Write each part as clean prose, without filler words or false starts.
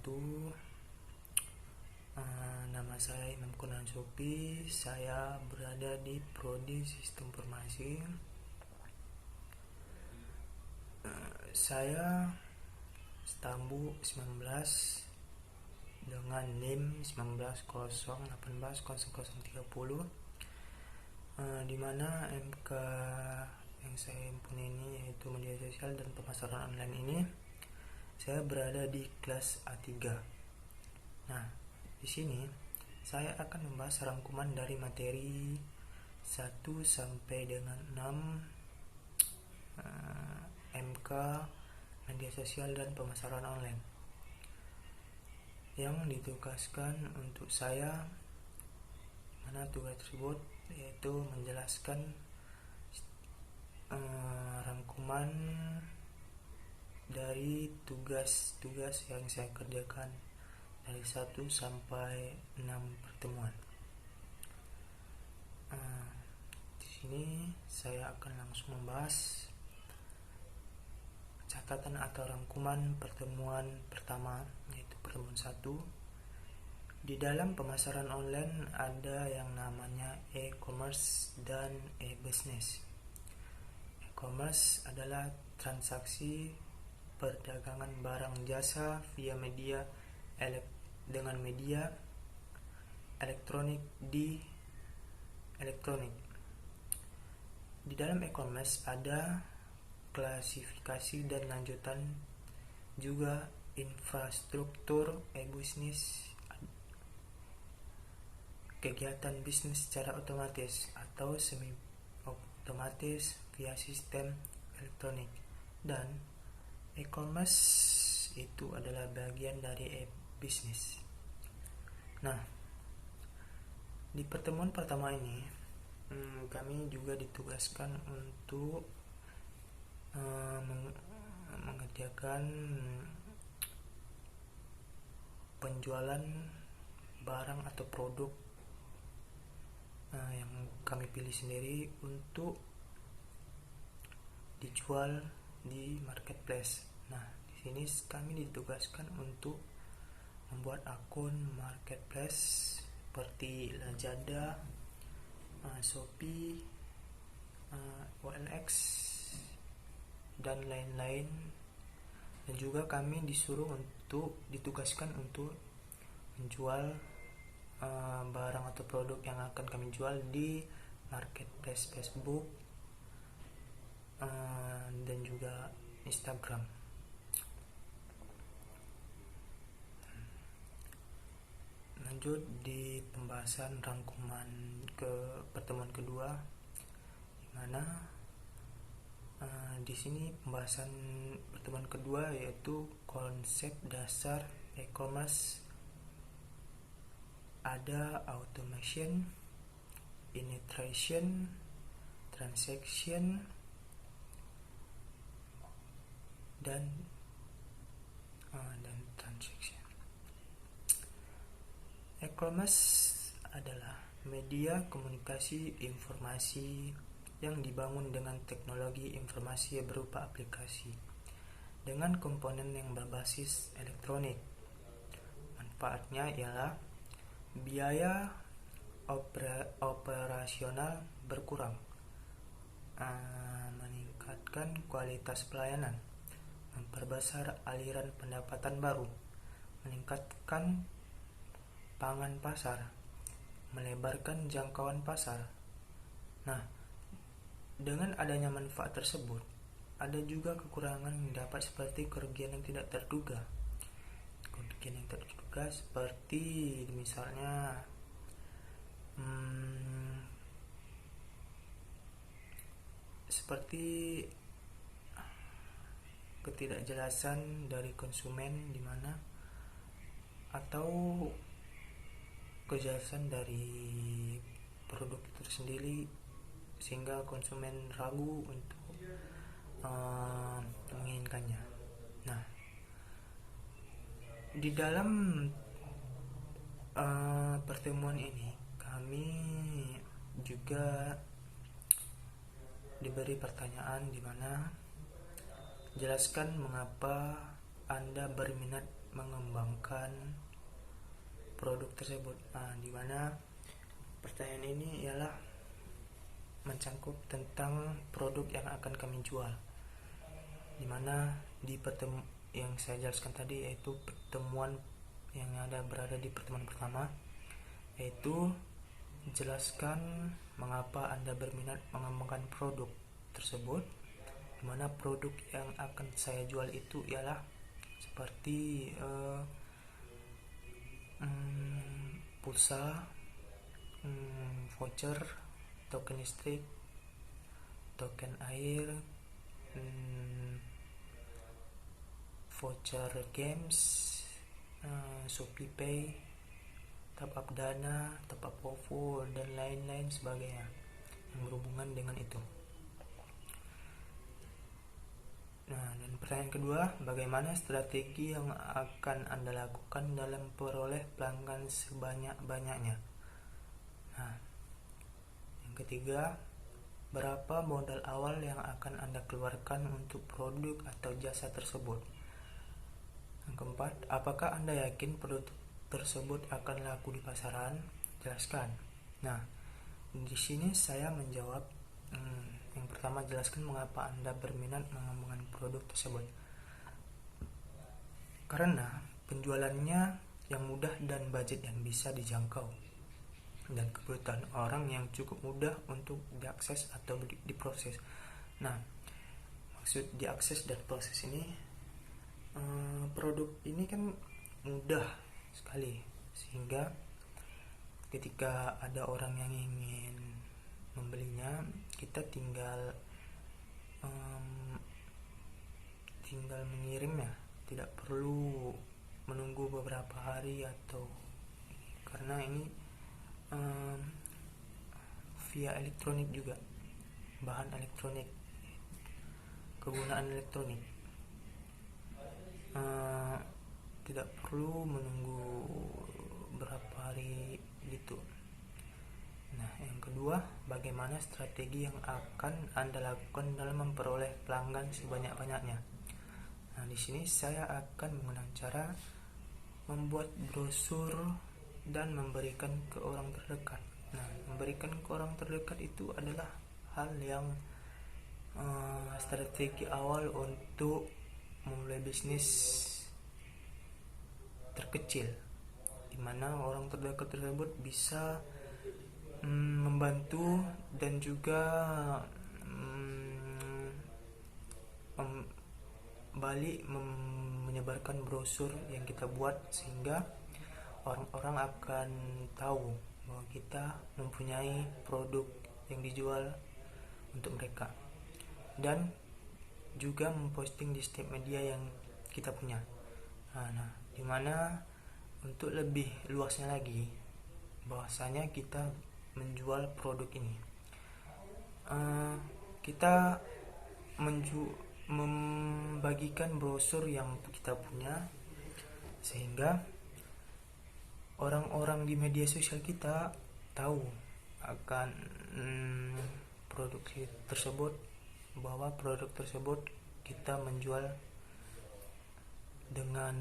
wabarakatuh. Nama saya Imam Kurniawan Sopi. Saya berada di Prodi Sistem Informasi. Saya Stambu 19 dengan NIM 19018030, di mana MK yang saya himpunan ini yaitu media sosial dan pemasaran online ini. Saya berada di kelas A3. Nah, di sini saya akan membahas rangkuman dari materi 1 sampai dengan 6 MK media sosial dan pemasaran online. Yang ditugaskan untuk saya, mana tugas tersebut yaitu menjelaskan rangkuman dari tugas-tugas yang saya kerjakan dari 1 sampai 6 pertemuan. Di sini saya akan langsung membahas catatan atau rangkuman pertemuan pertama, yaitu pertemuan 1. Di dalam pemasaran online ada yang namanya e-commerce dan e-business. E-commerce adalah transaksi perdagangan barang jasa via media dengan media elektronik di elektronik. Di dalam e-commerce ada klasifikasi dan lanjutan, juga infrastruktur e-business, kegiatan bisnis secara otomatis atau semi otomatis via sistem elektronik, dan e-commerce itu adalah bagian dari e-business. Nah, di pertemuan pertama ini kami juga ditugaskan untuk mengerjakan penjualan barang atau produk yang kami pilih sendiri untuk dijual di marketplace. Nah, di sini kami ditugaskan untuk membuat akun marketplace seperti Lazada, Shopee, OLX, dan lain-lain. Dan juga kami ditugaskan untuk menjual barang atau produk yang akan kami jual di marketplace Facebook dan juga Instagram. Lanjut di pembahasan rangkuman ke pertemuan kedua, di mana di sini pembahasan pertemuan kedua yaitu konsep dasar e-commerce. Ada automation, integration, transaction, dan transaction. E-commerce adalah media komunikasi informasi yang dibangun dengan teknologi informasi berupa aplikasi dengan komponen yang berbasis elektronik. Manfaatnya ialah biaya operasional berkurang, meningkatkan kualitas pelayanan, memperbesar aliran pendapatan baru, meningkatkan pangan pasar, melebarkan jangkauan pasar. Nah, dengan adanya manfaat tersebut, ada juga kekurangan yang dapat seperti kerugian yang tidak terduga. Kerugian yang terduga seperti misalnya seperti ketidakjelasan dari konsumen di mana, atau kejelasan dari produk itu sendiri sehingga konsumen ragu untuk menginginkannya. Nah, di dalam pertemuan ini kami juga diberi pertanyaan di mana jelaskan mengapa Anda berminat mengembangkan produk tersebut. Dimana pertanyaan ini ialah mencangkup tentang produk yang akan kami jual, dimana di yang saya jelaskan tadi, yaitu pertemuan yang berada di pertemuan pertama, yaitu jelaskan mengapa Anda berminat mengembangkan produk tersebut, dimana produk yang akan saya jual itu ialah seperti pulsa, voucher, token listrik, token air, voucher games, Shopee Pay, top up Dana, top up OVO, dan lain-lain sebagainya yang berhubungan dengan itu. Dan pertanyaan kedua, bagaimana strategi yang akan Anda lakukan dalam peroleh pelanggan sebanyak-banyaknya? Yang ketiga, berapa modal awal yang akan Anda keluarkan untuk produk atau jasa tersebut? Yang keempat, apakah Anda yakin produk tersebut akan laku di pasaran? Jelaskan. Di sini saya menjawab yang pertama, jelaskan mengapa Anda berminat mengembangkan produk tersebut. Karena penjualannya yang mudah dan budget yang bisa dijangkau, dan kebutuhan orang yang cukup mudah untuk diakses atau diproses. Maksud diakses dan proses ini, produk ini kan mudah sekali, sehingga ketika ada orang yang ingin membelinya, kita tinggal mengirimnya, tidak perlu menunggu beberapa hari, atau karena ini via elektronik juga, bahan elektronik, kegunaan elektronik, tidak perlu menunggu berapa hari gitu. Yang kedua, bagaimana strategi yang akan Anda lakukan dalam memperoleh pelanggan sebanyak-banyaknya? Di sini saya akan menggunakan cara membuat brosur dan memberikan ke orang terdekat. Memberikan ke orang terdekat itu adalah hal yang strategi awal untuk memulai bisnis terkecil, di mana orang terdekat tersebut bisa membantu dan juga menyebarkan brosur yang kita buat, sehingga orang-orang akan tahu bahwa kita mempunyai produk yang dijual untuk mereka, dan juga memposting di setiap media yang kita punya. Dimana untuk lebih luasnya lagi, bahwasanya kita menjual produk ini, kita membagikan brosur yang kita punya, sehingga orang-orang di media sosial kita tahu akan produk tersebut, bahwa produk tersebut kita menjual dengan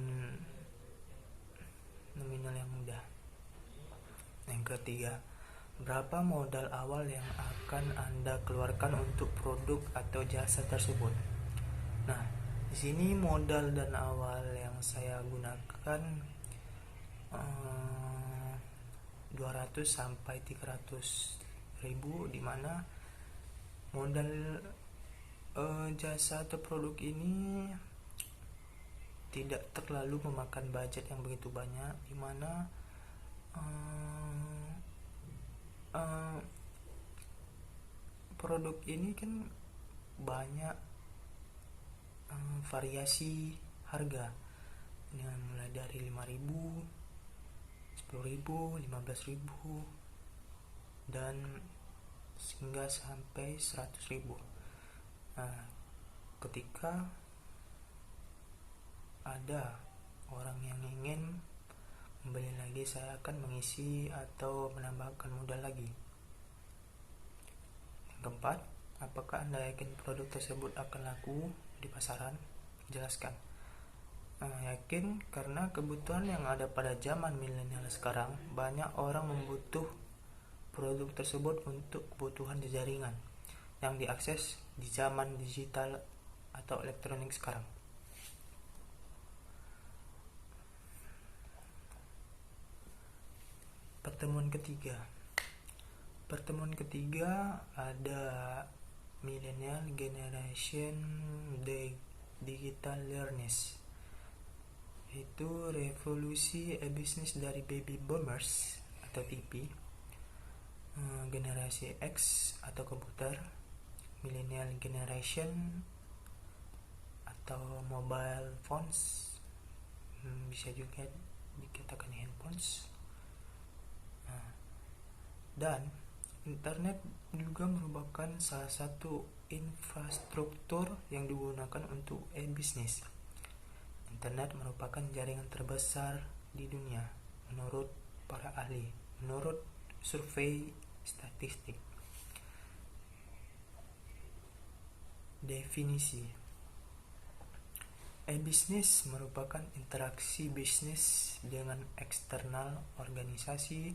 nominal yang mudah. Yang ketiga, berapa modal awal yang akan Anda keluarkan untuk produk atau jasa tersebut? Di sini modal dan awal yang saya gunakan 200 sampai 300 ribu, dimana modal jasa atau produk ini tidak terlalu memakan budget yang begitu banyak, dimana produk ini kan banyak variasi harga, dengan mulai dari 5.000, 10.000, 15.000, dan hingga sampai 100.000. Ketika ada orang yang ingin membeli lagi, saya akan mengisi atau menambahkan modal lagi. Yang keempat, apakah Anda yakin produk tersebut akan laku di pasaran? Jelaskan. Yakin karena kebutuhan yang ada pada zaman milenial sekarang, banyak orang membutuh produk tersebut untuk kebutuhan di jaringan yang diakses di zaman digital atau elektronik sekarang. Pertemuan ketiga ada millennial generation digital learners, yaitu revolusi bisnis dari baby boomers atau TP, generasi X atau komputer, millennial generation atau mobile phones, bisa juga dikatakan handphones, dan internet juga merupakan salah satu infrastruktur yang digunakan untuk bisnis. Internet merupakan jaringan terbesar di dunia menurut para ahli, menurut survei statistik. Definisi bisnis merupakan interaksi bisnis dengan eksternal organisasi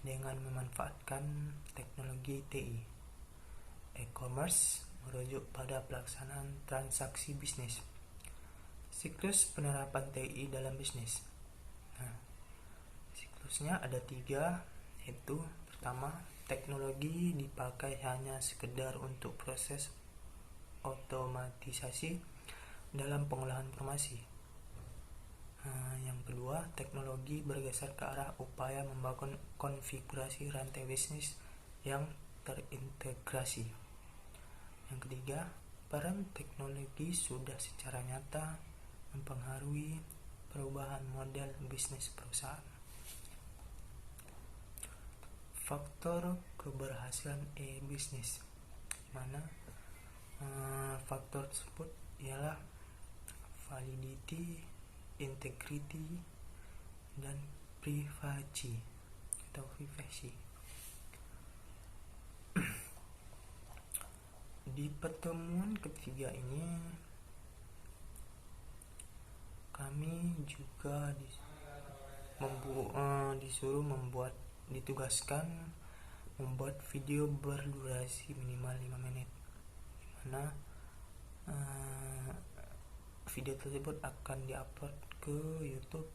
dengan memanfaatkan teknologi TI. E-commerce merujuk pada pelaksanaan transaksi bisnis. Siklus penerapan TI dalam bisnis. Siklusnya ada 3, yaitu pertama, teknologi dipakai hanya sekedar untuk proses otomatisasi dalam pengolahan informasi. Yang kedua, teknologi bergeser ke arah upaya membangun konfigurasi rantai bisnis yang terintegrasi. Yang ketiga, peran teknologi sudah secara nyata mempengaruhi perubahan model bisnis perusahaan. Faktor keberhasilan bisnis, mana faktor tersebut ialah validity, integrity, dan privacy atau privasi. Di pertemuan ketiga ini kami juga ditugaskan membuat video berdurasi minimal 5 menit, di mana video tersebut akan diupload ke YouTube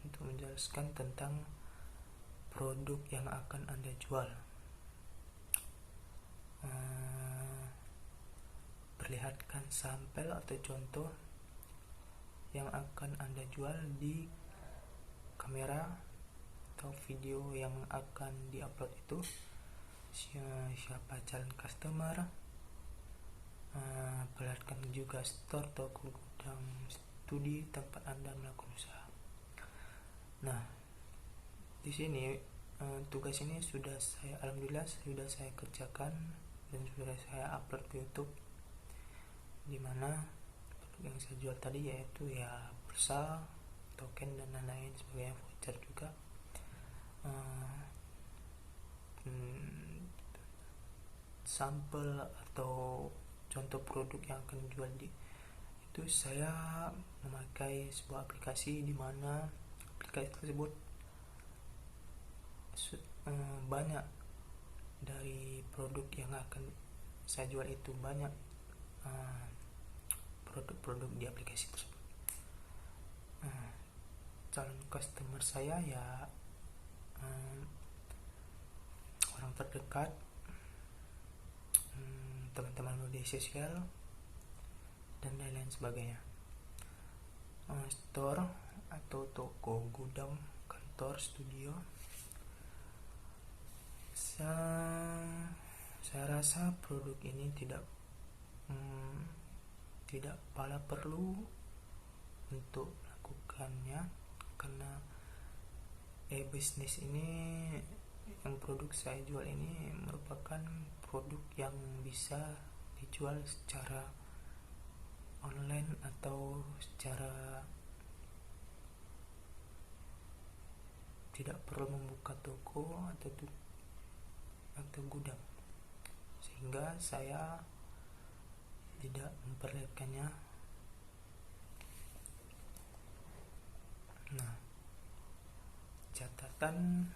untuk menjelaskan tentang produk yang akan Anda jual. Perlihatkan sampel atau contoh yang akan Anda jual di kamera atau video yang akan diupload itu, siapa calon customer, perlihatkan juga store, toko, gudang, studi tempat Anda melakukan usaha. Nah, di sini tugas ini alhamdulillah sudah saya kerjakan dan sudah saya upload ke YouTube, dimana produk yang saya jual tadi yaitu pulsa, token dan lain-lain sebagainya, voucher juga. Sampel atau contoh produk yang akan dijual itu saya memakai sebuah aplikasi, di mana aplikasi tersebut banyak dari produk yang akan saya jual itu, banyak produk-produk di aplikasi tersebut. Calon customer saya orang terdekat, teman-teman media sosial, dan lain-lain sebagainya. Store atau toko, gudang, kantor, studio. Saya rasa produk ini tidak pala perlu untuk melakukannya, karena bisnis ini, yang produk saya jual ini merupakan produk yang bisa dijual secara online atau secara tidak perlu membuka toko atau gudang, sehingga saya tidak memperlihatkannya Nah, catatan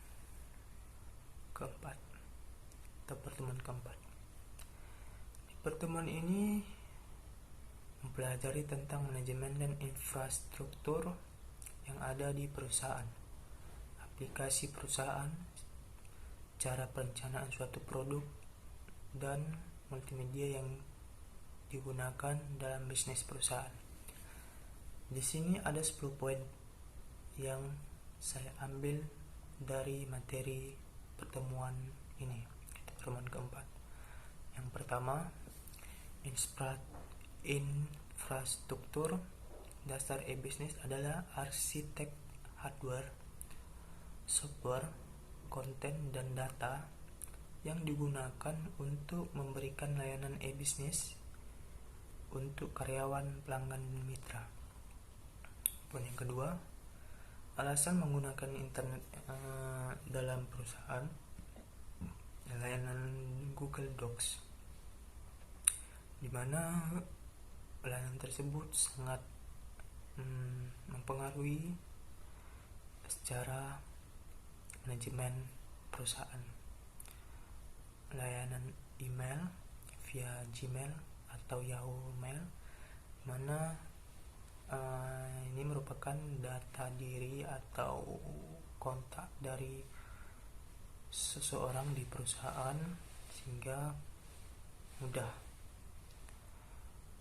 keempat atau pertemuan keempat. Di pertemuan ini mempelajari tentang manajemen dan infrastruktur yang ada di perusahaan, aplikasi perusahaan, cara perencanaan suatu produk, dan multimedia yang digunakan dalam bisnis perusahaan. Di sini ada 10 poin yang saya ambil dari materi pertemuan ini, pertemuan keempat. Yang pertama, infrastruktur dasar e-bisnis adalah arsitek hardware, software, konten, dan data yang digunakan untuk memberikan layanan e-bisnis untuk karyawan, pelanggan, dan mitra. Poin yang kedua, alasan menggunakan internet dalam perusahaan, layanan Google Docs, di mana layanan tersebut sangat mempengaruhi secara manajemen perusahaan. Layanan email via Gmail atau Yahoo Mail, di mana ini merupakan data diri atau kontak dari seseorang di perusahaan, sehingga mudah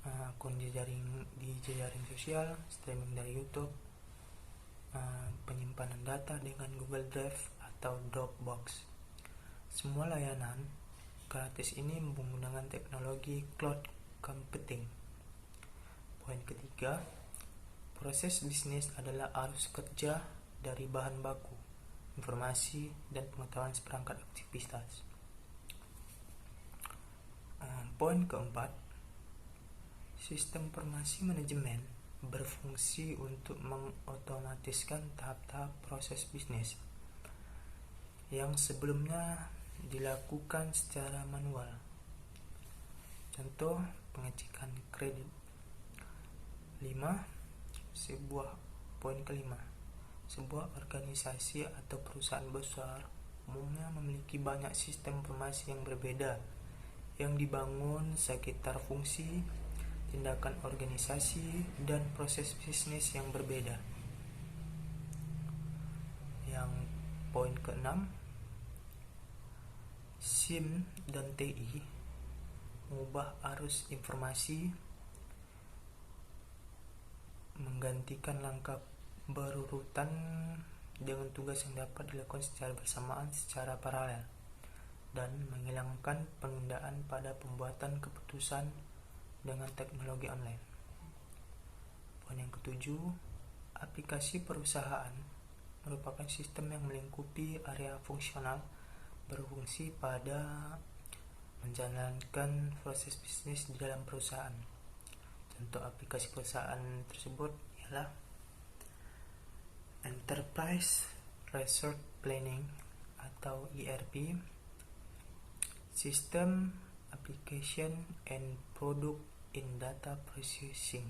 akun di jejaring sosial, streaming dari YouTube, penyimpanan data dengan Google Drive atau Dropbox. Semua layanan gratis ini menggunakan teknologi cloud computing. Poin ketiga, proses bisnis adalah arus kerja dari bahan baku, informasi, dan pengetahuan seperangkat aktivitas. Poin keempat, sistem informasi manajemen berfungsi untuk mengotomatiskan tahap-tahap proses bisnis yang sebelumnya dilakukan secara manual. Contoh, pengecekan kredit. Poin kelima, sebuah organisasi atau perusahaan besar umumnya memiliki banyak sistem informasi yang berbeda yang dibangun sekitar fungsi, tindakan organisasi, dan proses bisnis yang berbeda. Yang poin keenam, SIM dan TI mengubah arus informasi, menggantikan langkah berurutan dengan tugas yang dapat dilakukan secara bersamaan secara paralel, dan menghilangkan penundaan pada pembuatan keputusan dengan teknologi online. Poin yang ketujuh, aplikasi perusahaan merupakan sistem yang melingkupi area fungsional berfungsi pada menjalankan proses bisnis di dalam perusahaan. Contoh aplikasi perusahaan tersebut ialah Enterprise Resource Planning atau ERP, System Application and Product in Data Processing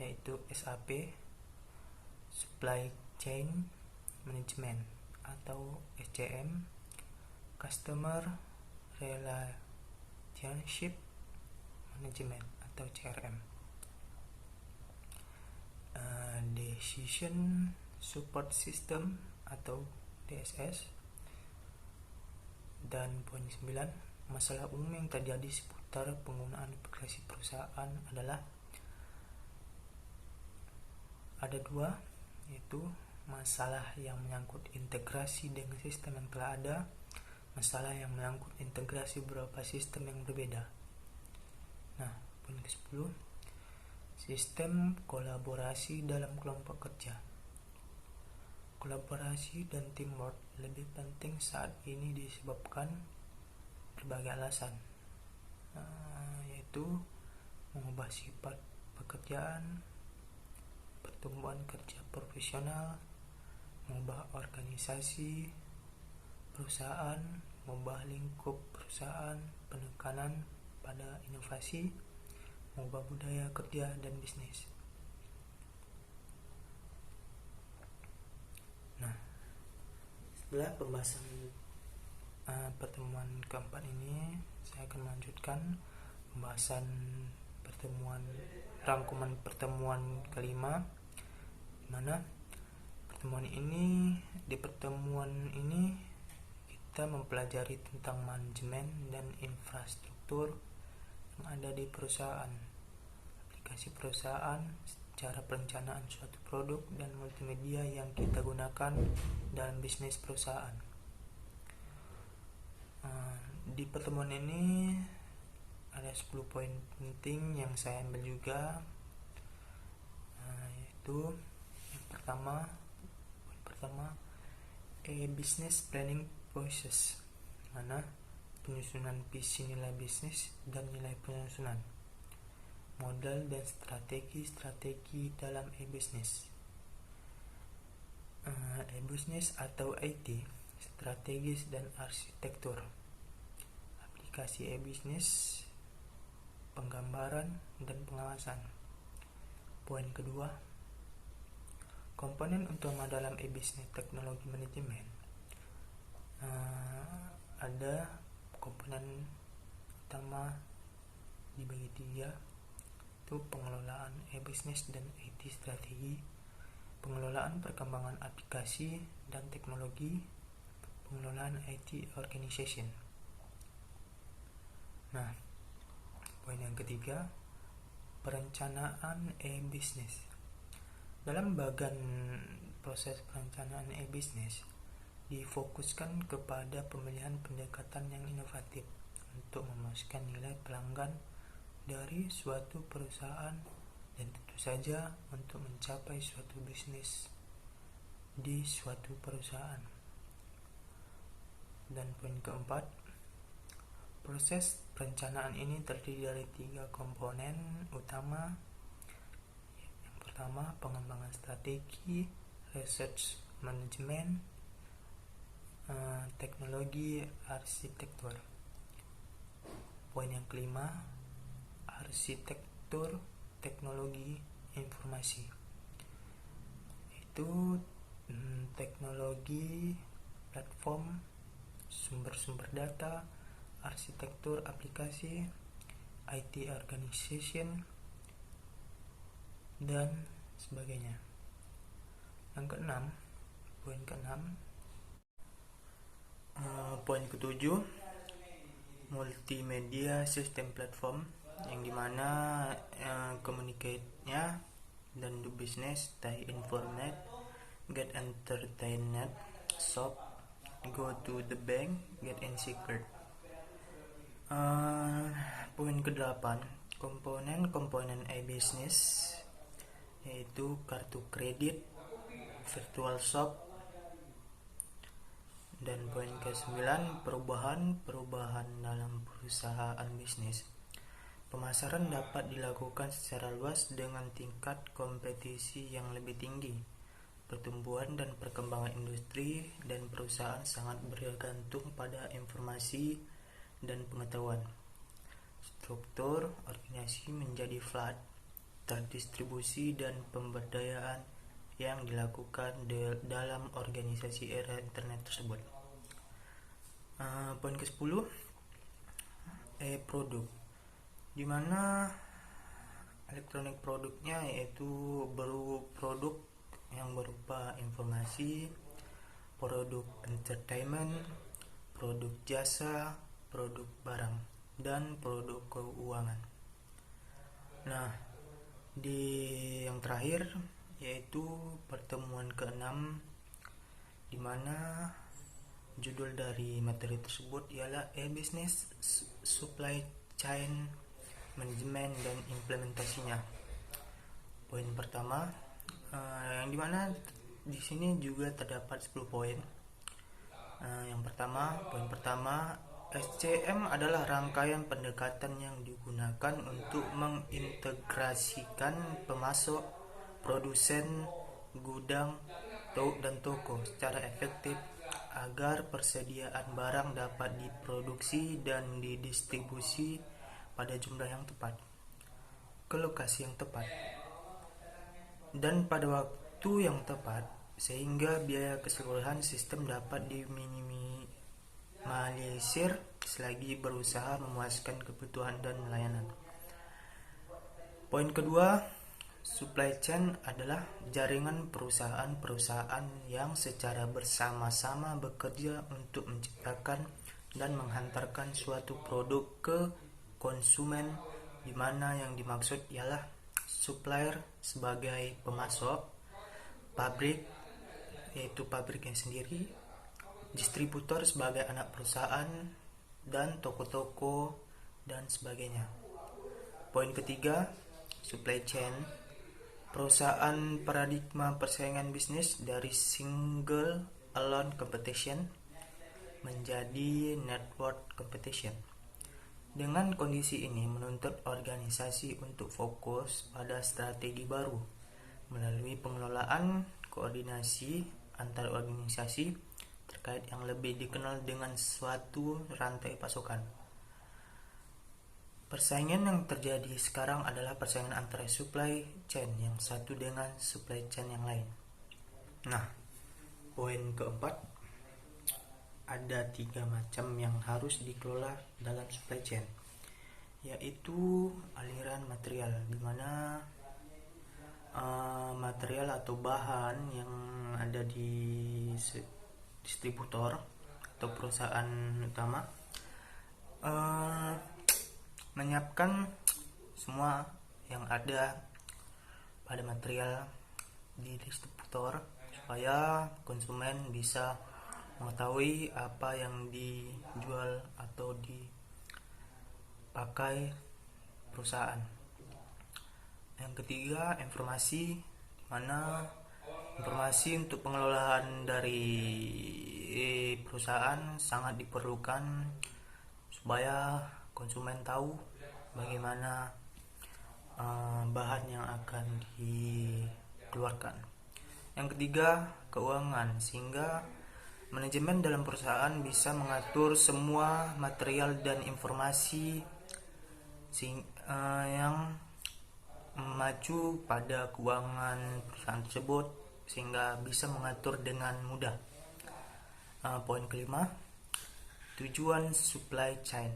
yaitu SAP, Supply Chain Management atau SCM, Customer Relationship Management atau CRM, Decision Support System atau DSS. Dan poin 9, masalah umum yang terjadi seputar penggunaan aplikasi perusahaan adalah ada dua, yaitu masalah yang menyangkut integrasi dengan sistem yang telah ada, masalah yang menyangkut integrasi beberapa sistem yang berbeda. Nah, poin ke-10, sistem kolaborasi dalam kelompok kerja. Kolaborasi dan teamwork lebih penting saat ini disebabkan berbagai alasan, yaitu mengubah sifat pekerjaan, pertumbuhan kerja profesional, mengubah organisasi perusahaan, mengubah lingkup perusahaan, penekanan pada inovasi, mengubah budaya kerja dan bisnis. Setelah pembahasan pertemuan keempat ini, saya akan melanjutkan pembahasan rangkuman pertemuan kelima, mana di pertemuan ini kita mempelajari tentang manajemen dan infrastruktur yang ada di perusahaan, aplikasi perusahaan, cara perencanaan suatu produk, dan multimedia yang kita gunakan dalam bisnis perusahaan. Di pertemuan ini ada 10 poin penting yang saya ambil juga, yaitu yang pertama, business planning process, mana penyusunan visi nilai bisnis dan nilai penyusunan, modal dan strategi dalam e-business. E-business atau IT, strategis dan arsitektur, aplikasi e-business, penggambaran dan pengawasan. Poin kedua, komponen utama dalam e-business teknologi manajemen. Ada komponen utama dibagi 3, itu pengelolaan e-business dan IT strategi, pengelolaan perkembangan aplikasi dan teknologi, pengelolaan IT organization. Nah, poin yang ketiga, perencanaan e-business. Dalam bagian proses perencanaan e-business difokuskan kepada pemilihan pendekatan yang inovatif untuk memuaskan nilai pelanggan dari suatu perusahaan dan tentu saja untuk mencapai suatu bisnis di suatu perusahaan. Dan poin keempat, proses perencanaan ini terdiri dari 3 komponen utama. Yang pertama, pengembangan strategi, research management, teknologi arsitektur. Poin yang kelima, arsitektur teknologi informasi, itu teknologi platform, sumber-sumber data, arsitektur aplikasi, IT organization, dan sebagainya. Yang keenam, poin ketujuh, multimedia system platform, yang dimana communicate-nya dan do business, stay informed, get entertained, shop, go to the bank, get insecure. Poin ke-8, komponen e-business, yaitu kartu kredit, virtual shop. Dan poin ke-9, perubahan dalam perusahaan bisnis. Pemasaran dapat dilakukan secara luas dengan tingkat kompetisi yang lebih tinggi. Pertumbuhan dan perkembangan industri dan perusahaan sangat bergantung pada informasi dan pengetahuan. Struktur organisasi menjadi flat, terdistribusi, dan pemberdayaan yang dilakukan dalam organisasi era internet tersebut. Poin ke-10, produk, di mana elektronik produknya yaitu produk yang berupa informasi, produk entertainment, produk jasa, produk barang, dan produk keuangan. Nah, di yang terakhir yaitu pertemuan ke-6, di mana judul dari materi tersebut ialah e-business supply chain management dan implementasinya. Poin pertama, yang dimana di sini juga terdapat 10 poin. Poin pertama, SCM adalah rangkaian pendekatan yang digunakan untuk mengintegrasikan pemasok, produsen, gudang, dan toko secara efektif agar persediaan barang dapat diproduksi dan didistribusi pada jumlah yang tepat, ke lokasi yang tepat, dan pada waktu yang tepat sehingga biaya keseluruhan sistem dapat diminimalisir selagi berusaha memuaskan kebutuhan dan layanan. Poin kedua, supply chain adalah jaringan perusahaan-perusahaan yang secara bersama-sama bekerja untuk menciptakan dan menghantarkan suatu produk ke konsumen, di mana yang dimaksud ialah supplier sebagai pemasok, pabrik yaitu pabriknya sendiri, distributor sebagai anak perusahaan, dan toko-toko dan sebagainya. Poin ketiga, supply chain, perusahaan paradigma persaingan bisnis dari single alone competition menjadi network competition. Dengan kondisi ini menuntut organisasi untuk fokus pada strategi baru melalui pengelolaan koordinasi antar organisasi terkait yang lebih dikenal dengan suatu rantai pasokan. Persaingan yang terjadi sekarang adalah persaingan antara supply chain yang satu dengan supply chain yang lain. Nah, poin keempat, ada 3 macam yang harus dikelola dalam supply chain, yaitu aliran material, di mana material atau bahan yang ada di distributor atau perusahaan utama menyiapkan semua yang ada pada material di distributor supaya konsumen bisa mengetahui apa yang dijual atau dipakai perusahaan. Yang ketiga, informasi, mana informasi untuk pengelolaan dari perusahaan sangat diperlukan supaya konsumen tahu bagaimana bahan yang akan dikeluarkan. Yang ketiga, keuangan, sehingga manajemen dalam perusahaan bisa mengatur semua material dan informasi yang memacu pada keuangan perusahaan tersebut, sehingga bisa mengatur dengan mudah. Poin kelima, tujuan supply chain,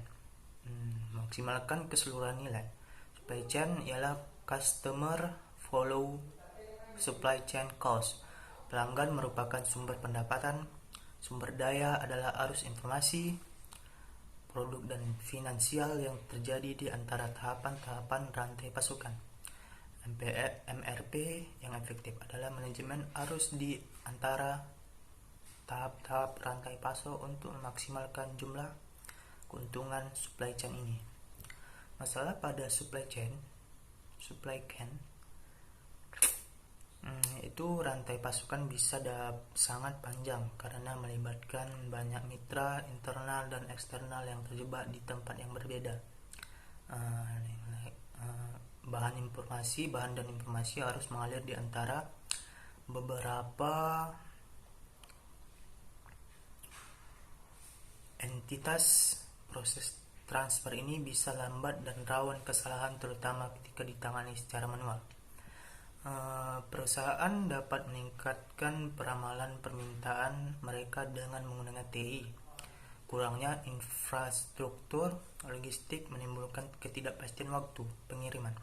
maksimalkan keseluruhan nilai. Supply chain ialah customer follow supply chain cost. Pelanggan merupakan sumber pendapatan, sumber daya adalah arus informasi, produk dan finansial yang terjadi di antara tahapan-tahapan rantai pasokan. MRP yang efektif adalah manajemen arus di antara tahap-tahap rantai pasok untuk memaksimalkan jumlah keuntungan supply chain ini. Masalah pada supply chain itu rantai pasokan bisa sangat panjang karena melibatkan banyak mitra internal dan eksternal yang terjebak di tempat yang berbeda. Bahan dan informasi harus mengalir di antara beberapa entitas. Proses transfer ini bisa lambat dan rawan kesalahan, terutama ketika ditangani secara manual. Perusahaan dapat meningkatkan peramalan permintaan mereka dengan menggunakan TI. Kurangnya infrastruktur logistik menimbulkan ketidakpastian waktu pengiriman.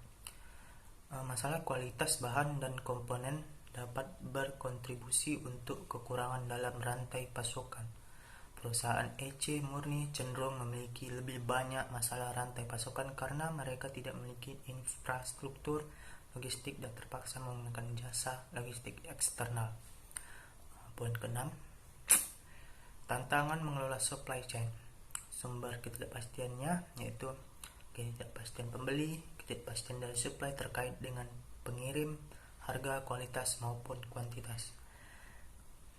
Masalah kualitas bahan dan komponen dapat berkontribusi untuk kekurangan dalam rantai pasokan. Perusahaan EC murni cenderung memiliki lebih banyak masalah rantai pasokan karena mereka tidak memiliki infrastruktur logistik dan terpaksa menggunakan jasa logistik eksternal. Poin ke-6, tantangan mengelola supply chain. Sumber ketidakpastiannya yaitu ketidakpastian pembeli, ketidakpastian dari supply terkait dengan pengirim, harga, kualitas maupun kuantitas.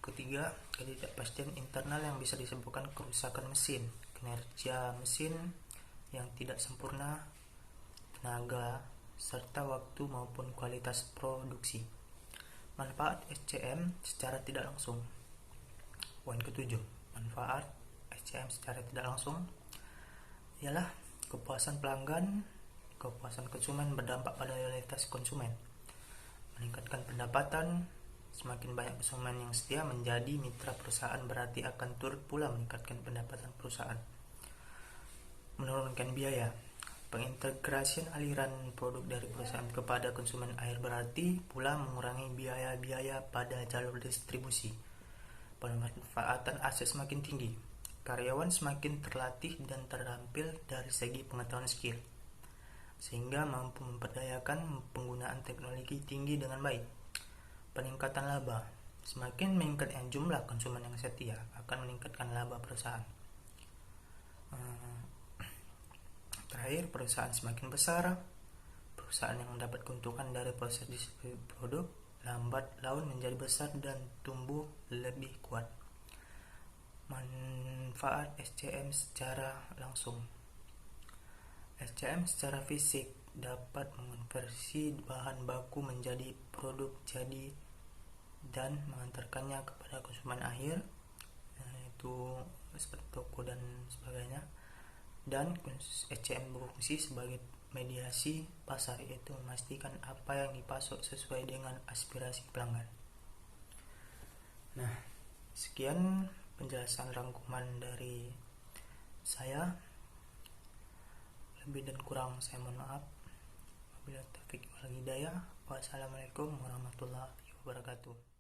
Ketiga, ketidakpastian internal yang bisa disebabkan kerusakan mesin, kinerja mesin yang tidak sempurna, tenaga, serta waktu maupun kualitas produksi. Manfaat SCM secara tidak langsung. Poin ke-7, manfaat SCM secara tidak langsung ialah kepuasan pelanggan, kepuasan konsumen berdampak pada loyalitas konsumen, meningkatkan pendapatan, Semakin banyak konsumen yang setia menjadi mitra perusahaan berarti akan turut pula meningkatkan pendapatan perusahaan. Menurunkan biaya. Pengintegrasian aliran produk dari perusahaan kepada konsumen akhir berarti pula mengurangi biaya-biaya pada jalur distribusi. Pemanfaatan aset semakin tinggi. Karyawan semakin terlatih dan terampil dari segi pengetahuan skill, sehingga mampu memperdayakan penggunaan teknologi tinggi dengan baik. Peningkatan laba. Semakin meningkatnya jumlah konsumen yang setia akan meningkatkan laba perusahaan. Terakhir, perusahaan semakin besar, perusahaan yang mendapat keuntungan dari proses distribusi produk lambat laun menjadi besar dan tumbuh lebih kuat. Manfaat SCM secara langsung. SCM secara fisik dapat mengonversi bahan baku menjadi produk jadi dan mengantarkannya kepada konsumen akhir, yaitu seperti toko dan sebagainya. Dan SCM berfungsi sebagai mediasi pasar, yaitu memastikan apa yang dipasok sesuai dengan aspirasi pelanggan. Nah, sekian penjelasan rangkuman dari saya. Lebih dan kurang saya mohon maaf. Wabillahi taufiq wal hidayah. Wassalamualaikum warahmatullahi wabarakatuh.